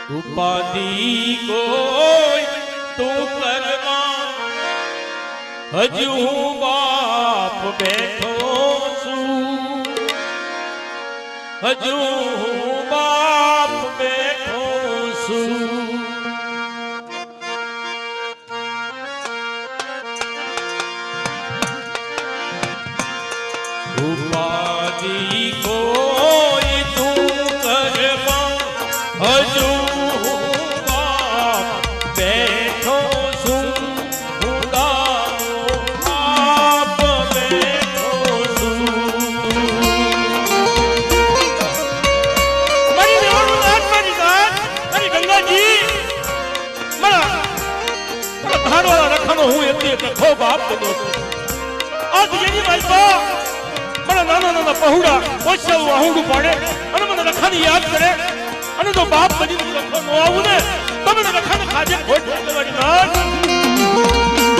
ઉપાધિ કોઈ તું કરમાં હજુ હું બાપ બેઠો છું હજુ હું બાપ બેઠો છું ઉપાધિ કોઈ તું કરમાં હજુ હું એક ખૂબ આપતો આજ જેની માલપા મને નાના નાના પહોળા ઓછાવું આહુડું પાડે અને મને રખાની યાદ કરે અને તો બાપ બની રખો ન આવું ને તમે રખાને ખાજે ખોટ લેવાની વાત